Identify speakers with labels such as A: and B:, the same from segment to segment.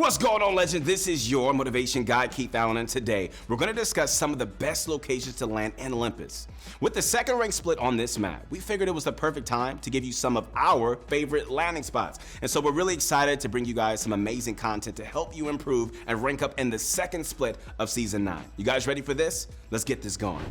A: What's going on, legend? This is your motivation guide, Keith Allen, and today we're going to discuss some of the best locations to land in Olympus. With the second rank split on this map, we figured it was the perfect time to give you some of our favorite landing spots. And so we're really excited to bring you guys some amazing content to help you improve and rank up in the second split of Season 9. You guys ready for this? Let's get this going.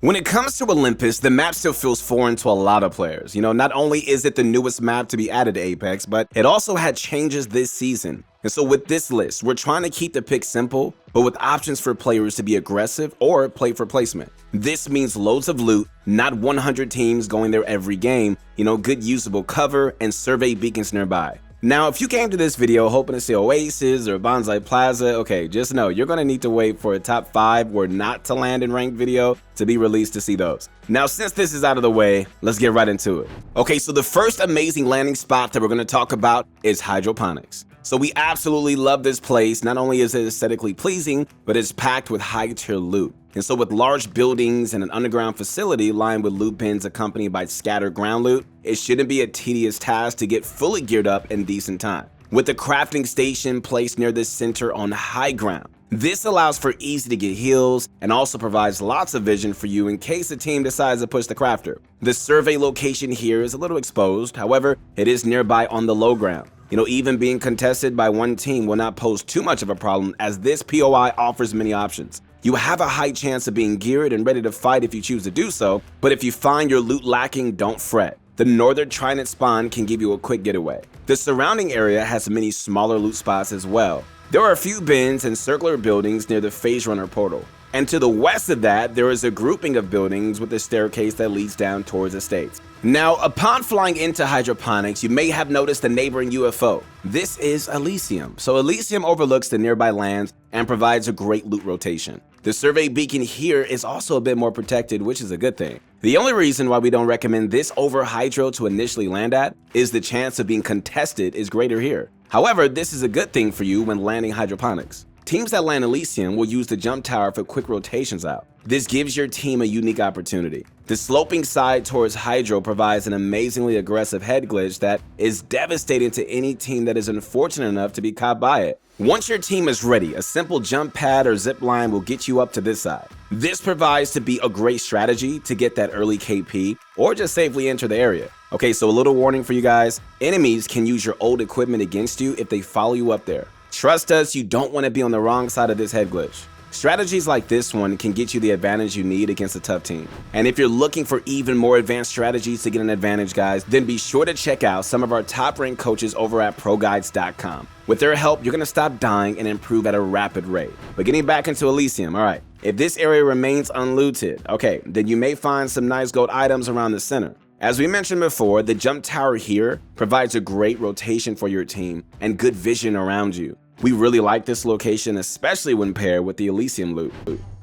A: When it comes to Olympus, the map still feels foreign to a lot of players. Not only is it the newest map to be added to Apex, but it also had changes this season. And so with this list, we're trying to keep the pick simple, but with options for players to be aggressive or play for placement. This means loads of loot, not 100 teams going there every game, good usable cover and survey beacons nearby. Now, if you came to this video hoping to see Oasis or Bonsai Plaza, okay, just know you're going to need to wait for a top 5 where not to land in ranked video to be released to see those. Now, since this is out of the way, let's get right into it. Okay, so the first amazing landing spot that we're going to talk about is hydroponics. So we absolutely love this place. Not only is it aesthetically pleasing, but it's packed with high-tier loot. And so with large buildings and an underground facility lined with loot bins accompanied by scattered ground loot, it shouldn't be a tedious task to get fully geared up in decent time. With the crafting station placed near the center on high ground, this allows for easy to get heals and also provides lots of vision for you in case the team decides to push the crafter. The survey location here is a little exposed, however, it is nearby on the low ground. Even being contested by one team will not pose too much of a problem as this POI offers many options. You have a high chance of being geared and ready to fight if you choose to do so, but if you find your loot lacking, don't fret. The northern Trident spawn can give you a quick getaway. The surrounding area has many smaller loot spots as well. There are a few bins and circular buildings near the Phase Runner portal. And to the west of that, there is a grouping of buildings with a staircase that leads down towards estates. Now, upon flying into hydroponics, you may have noticed the neighboring UFO. This is Elysium. So Elysium overlooks the nearby lands and provides a great loot rotation. The survey beacon here is also a bit more protected, which is a good thing. The only reason why we don't recommend this over Hydro to initially land at is the chance of being contested is greater here. However, this is a good thing for you when landing hydroponics. Teams that land Elysium will use the jump tower for quick rotations out. This gives your team a unique opportunity. The sloping side towards Hydro provides an amazingly aggressive head glitch that is devastating to any team that is unfortunate enough to be caught by it. Once your team is ready, a simple jump pad or zip line will get you up to this side. This provides to be a great strategy to get that early KP or just safely enter the area. Okay, so a little warning for you guys. Enemies can use your old equipment against you if they follow you up there. Trust us, you don't want to be on the wrong side of this head glitch. Strategies like this one can get you the advantage you need against a tough team. And if you're looking for even more advanced strategies to get an advantage, guys, then be sure to check out some of our top-ranked coaches over at ProGuides.com. With their help, you're going to stop dying and improve at a rapid rate. But getting back into Elysium, alright, if this area remains unlooted, okay, then you may find some nice gold items around the center. As we mentioned before, the jump tower here provides a great rotation for your team and good vision around you. We really like this location, especially when paired with the Elysium loot.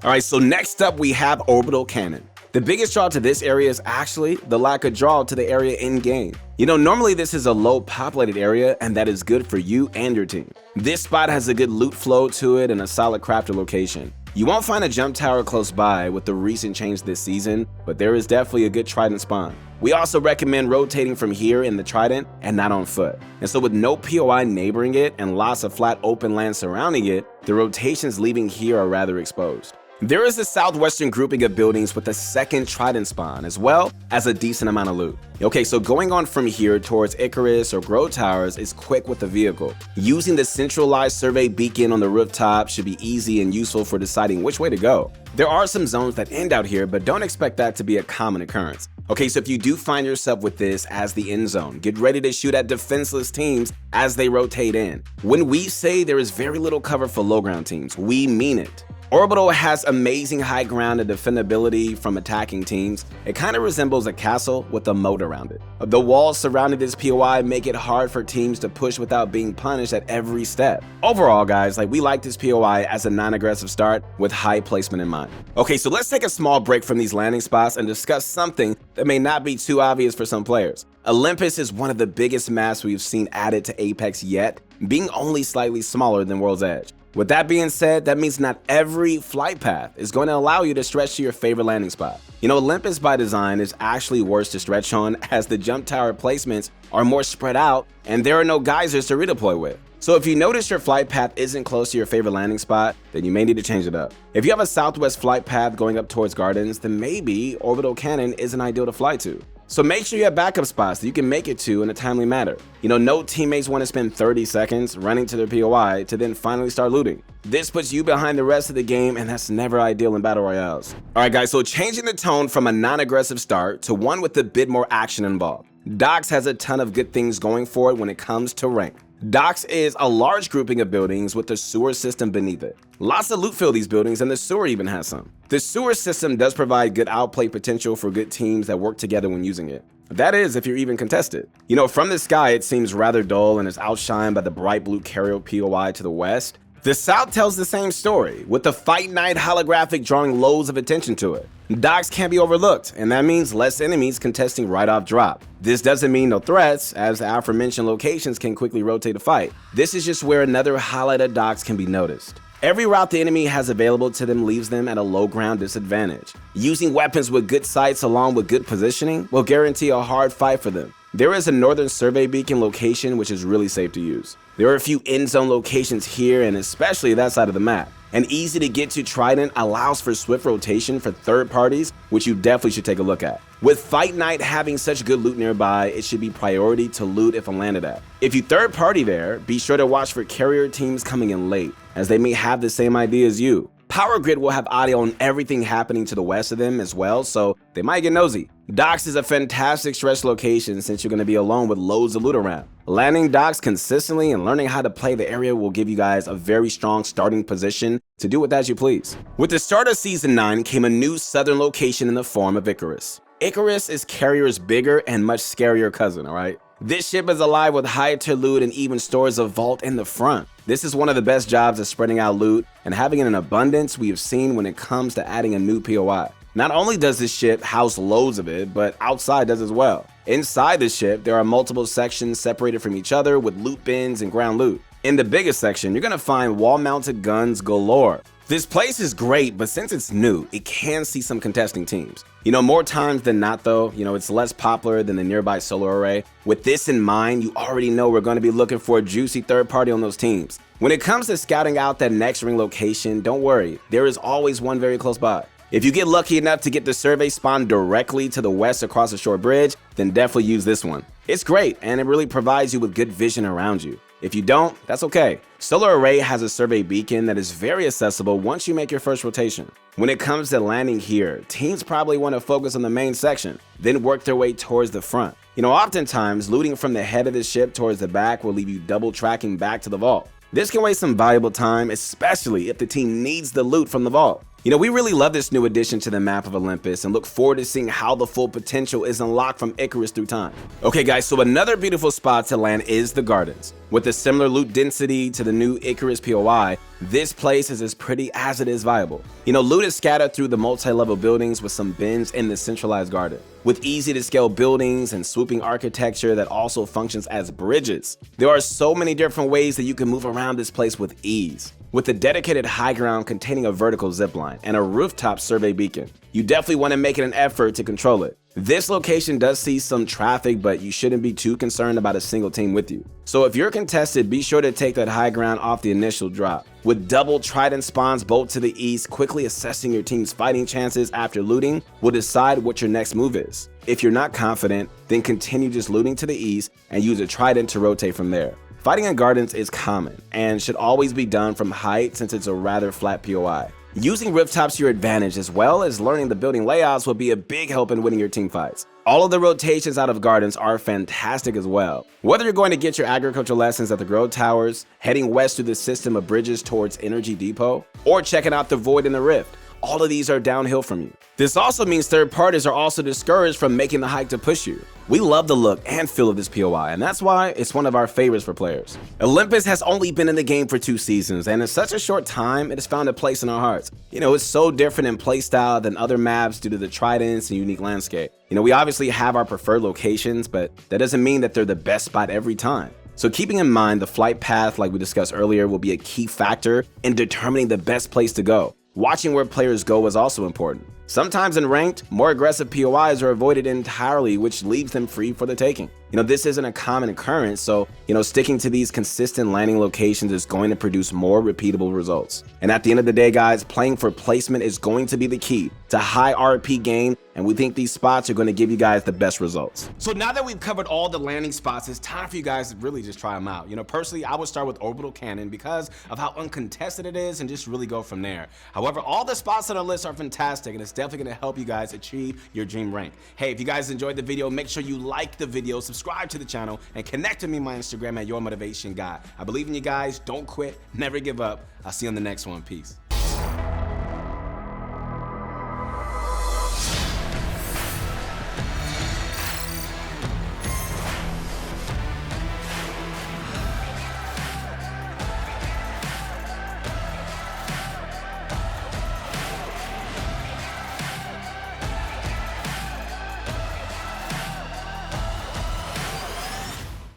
A: Alright, so next up we have Orbital Cannon. The biggest draw to this area is actually the lack of draw to the area in-game. Normally this is a low populated area and that is good for you and your team. This spot has a good loot flow to it and a solid crafter location. You won't find a jump tower close by with the recent change this season, but there is definitely a good Trident spawn. We also recommend rotating from here in the Trident and not on foot. And so with no POI neighboring it and lots of flat open land surrounding it, the rotations leaving here are rather exposed. There is a southwestern grouping of buildings with a second Trident spawn, as well as a decent amount of loot. Okay, so going on from here towards Icarus or Grow Towers is quick with the vehicle. Using the centralized survey beacon on the rooftop should be easy and useful for deciding which way to go. There are some zones that end out here, but don't expect that to be a common occurrence. Okay, so if you do find yourself with this as the end zone, get ready to shoot at defenseless teams as they rotate in. When we say there is very little cover for low ground teams, we mean it. Orbital has amazing high ground and defendability from attacking teams. It kind of resembles a castle with a moat around it. The walls surrounding this POI make it hard for teams to push without being punished at every step. Overall, guys, we like this POI as a non-aggressive start with high placement in mind. Okay, so let's take a small break from these landing spots and discuss something that may not be too obvious for some players. Olympus is one of the biggest maps we've seen added to Apex yet, being only slightly smaller than World's Edge. With that being said, that means not every flight path is going to allow you to stretch to your favorite landing spot. Olympus by design is actually worse to stretch on as the jump tower placements are more spread out and there are no geysers to redeploy with. So if you notice your flight path isn't close to your favorite landing spot, then you may need to change it up. If you have a southwest flight path going up towards gardens, then maybe orbital cannon isn't ideal to fly to. So make sure you have backup spots that you can make it to in a timely manner. No teammates want to spend 30 seconds running to their POI to then finally start looting. This puts you behind the rest of the game, and that's never ideal in battle royales. Alright guys, so changing the tone from a non-aggressive start to one with a bit more action involved. Docks has a ton of good things going for it when it comes to rank. Docks is a large grouping of buildings with a sewer system beneath it. Lots of loot fill these buildings, and the sewer even has some. The sewer system does provide good outplay potential for good teams that work together when using it. That is, if you're even contested. From the sky it seems rather dull and is outshined by the bright blue carrier POI to the west. The South tells the same story, with the Fight Night holographic drawing loads of attention to it. Docks can't be overlooked, and that means less enemies contesting right off drop. This doesn't mean no threats, as the aforementioned locations can quickly rotate a fight. This is just where another highlight of docks can be noticed. Every route the enemy has available to them leaves them at a low ground disadvantage. Using weapons with good sights along with good positioning will guarantee a hard fight for them. There is a northern survey beacon location which is really safe to use. There are a few end zone locations here, and especially that side of the map. An easy to get to trident allows for swift rotation for third parties, which you definitely should take a look at. With Fight Night having such good loot nearby, it should be priority to loot if landed at. If you third party there, be sure to watch for carrier teams coming in late, as they may have the same idea as you. Power Grid will have audio on everything happening to the west of them as well, so they might get nosy. Docks is a fantastic stretch location since you're going to be alone with loads of loot around. Landing docks consistently and learning how to play the area will give you guys a very strong starting position to do with as you please. With the start of Season 9 came a new southern location in the form of Icarus. Icarus is Carrier's bigger and much scarier cousin, alright? This ship is alive with high tier loot and even stores a vault in the front. This is one of the best jobs at spreading out loot and having it in abundance we have seen when it comes to adding a new POI. Not only does this ship house loads of it, but outside does as well. Inside the ship, there are multiple sections separated from each other with loot bins and ground loot. In the biggest section, you're gonna find wall-mounted guns galore. This place is great, but since it's new, it can see some contesting teams. More times than not though, it's less popular than the nearby solar array. With this in mind, you already know we're going to be looking for a juicy third party on those teams. When it comes to scouting out that next ring location, don't worry, there is always one very close by. If you get lucky enough to get the survey spawn directly to the west across a short bridge, then definitely use this one. It's great, and it really provides you with good vision around you. If you don't, that's okay. Solar Array has a survey beacon that is very accessible once you make your first rotation. When it comes to landing here, teams probably want to focus on the main section, then work their way towards the front. Oftentimes, looting from the head of the ship towards the back will leave you double tracking back to the vault. This can waste some valuable time, especially if the team needs the loot from the vault. We really love this new addition to the map of Olympus and look forward to seeing how the full potential is unlocked from Icarus through time. Okay guys, so another beautiful spot to land is the gardens. With a similar loot density to the new Icarus POI, this place is as pretty as it is viable. Loot is scattered through the multi-level buildings with some bins in the centralized garden. With easy to scale buildings and swooping architecture that also functions as bridges, there are so many different ways that you can move around this place with ease. With a dedicated high ground containing a vertical zipline and a rooftop survey beacon, you definitely want to make it an effort to control it. This location does see some traffic, but you shouldn't be too concerned about a single team with you. So if you're contested, be sure to take that high ground off the initial drop. With double trident spawns bolt to the east, quickly assessing your team's fighting chances after looting will decide what your next move is. If you're not confident, then continue just looting to the east and use a trident to rotate from there. Fighting in gardens is common and should always be done from height since it's a rather flat POI. Using rooftops to your advantage as well as learning the building layouts will be a big help in winning your team fights. All of the rotations out of gardens are fantastic as well. Whether you're going to get your agricultural lessons at the Grow Towers, heading west through the system of bridges towards Energy Depot, or checking out the Void in the Rift, all of these are downhill from you. This also means third parties are also discouraged from making the hike to push you. We love the look and feel of this POI, and that's why it's one of our favorites for players. Olympus has only been in the game for 2 seasons, and in such a short time, it has found a place in our hearts. It's so different in playstyle than other maps due to the tridents and unique landscape. We obviously have our preferred locations, but that doesn't mean that they're the best spot every time. So keeping in mind the flight path like we discussed earlier will be a key factor in determining the best place to go. Watching where players go is also important. Sometimes in ranked, more aggressive POIs are avoided entirely, which leaves them free for the taking. This isn't a common occurrence, so, sticking to these consistent landing locations is going to produce more repeatable results. And at the end of the day, guys, playing for placement is going to be the key to high RP gain, and we think these spots are going to give you guys the best results. So now that we've covered all the landing spots, it's time for you guys to really just try them out. Personally, I would start with Orbital Cannon because of how uncontested it is and just really go from there. However, all the spots on our list are fantastic, and it's definitely going to help you guys achieve your dream rank. Hey, if you guys enjoyed the video, make sure you like the video, subscribe to the channel, and connect with me on my Instagram at Your Motivation Guy. I believe in you guys. Don't quit. Never give up. I'll see you on the next one. Peace.